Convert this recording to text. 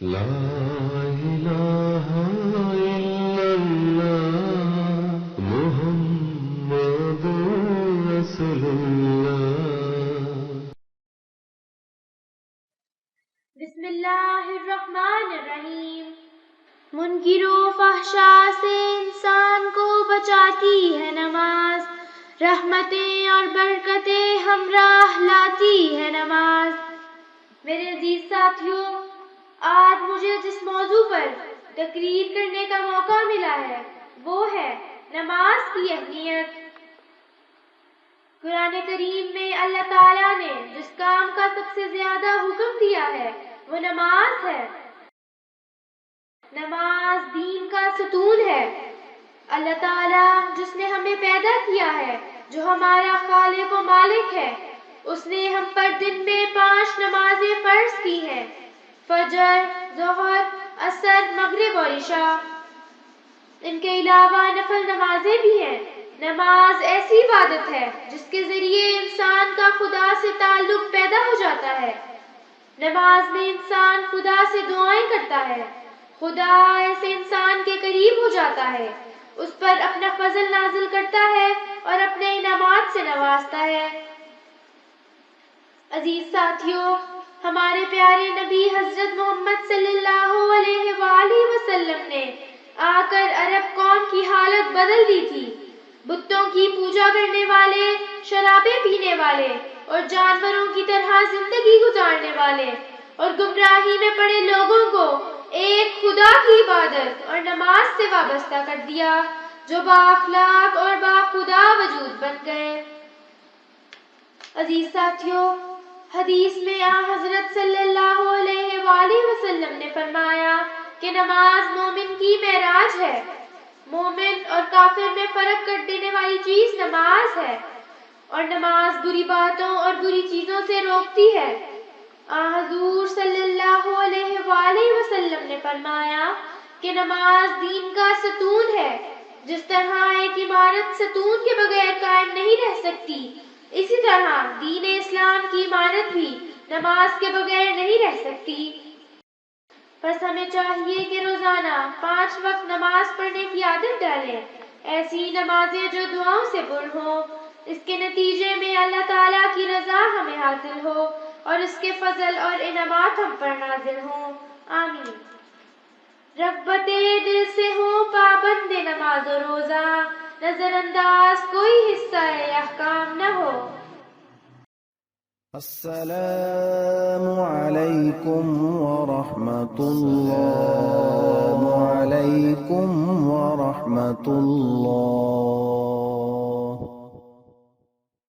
لا الہ الا اللہ محمد رسول اللہ۔ بسم اللہ الرحمن الرحیم۔ منکر و فحشاء سے انسان کو بچاتی ہے نماز، رحمتیں اور برکتیں ہمراہ لاتی ہے نماز۔ میرے عزیز ساتھیوں، آج مجھے جس موضوع پر تقریر کرنے کا موقع ملا ہے وہ ہے نماز کی اہمیت۔ قرآن کریم میں اللہ تعالیٰ نے جس کام کا سب سے زیادہ حکم دیا ہے وہ نماز ہے۔ نماز دین کا ستون ہے۔ اللہ تعالیٰ جس نے ہمیں پیدا کیا ہے، جو ہمارا خالق و مالک ہے، اس نے ہم پر دن میں 5 نمازیں فرض کی ہیں: فجر، ظہر، عصر، مغرب اور عشاء۔ ان کے علاوہ نفل نمازیں بھی ہیں۔ نماز ایسی عبادت ہے جس کے ذریعے انسان کا خدا سے تعلق پیدا ہو جاتا ہے۔ نماز میں انسان خدا سے دعائیں کرتا ہے، خدا ایسے انسان کے قریب ہو جاتا ہے، اس پر اپنا فضل نازل کرتا ہے اور اپنے انعامات سے نوازتا ہے۔ عزیز ساتھیوں، ہمارے پیارے نبی حضرت محمد صلی اللہ علیہ وآلہ وسلم نے آ کر عرب قوم کی حالت بدل دی تھی۔ بتوں کی پوجا کرنے والے، شرابیں پینے والے اور جانوروں کی طرح زندگی گزارنے والے اور گمراہی میں پڑے لوگوں کو ایک خدا کی عبادت اور نماز سے وابستہ کر دیا، جو با اخلاق اور با خدا وجود بن گئے۔ عزیز ساتھیوں، حدیث میں حضرت صلی اللہ علیہ وآلہ وسلم نے فرمایا کہ نماز مومن کی معراج ہے۔ مومن اور کافر میں فرق کر دینے والی چیز نماز ہے، اور نماز بری باتوں اور بری چیزوں سے روکتی ہے۔ حضور صلی اللہ علیہ وآلہ وسلم نے فرمایا کہ نماز دین کا ستون ہے۔ جس طرح ایک عمارت ستون کے بغیر قائم نہیں رہ سکتی، اسی طرح دین اسلام کی عمارت بھی نماز کے بغیر نہیں رہ سکتی۔ بس ہمیں چاہیے کہ روزانہ 5 وقت نماز پڑھنے کی عادت ڈالیں، ایسی نمازیں جو دعاؤں سے پر ہوں۔ اس کے نتیجے میں اللہ تعالیٰ کی رضا ہمیں حاصل ہو اور اس کے فضل اور انعامات ہم پر نازل ہوں۔ آمین۔ رغبت دل سے ہو پابند نماز و روزہ، نظر انداز کوئی حصہ احکام نہ ہو۔ السلام علیکم ورحمۃ اللہ، وعلیکم ورحمۃ اللہ۔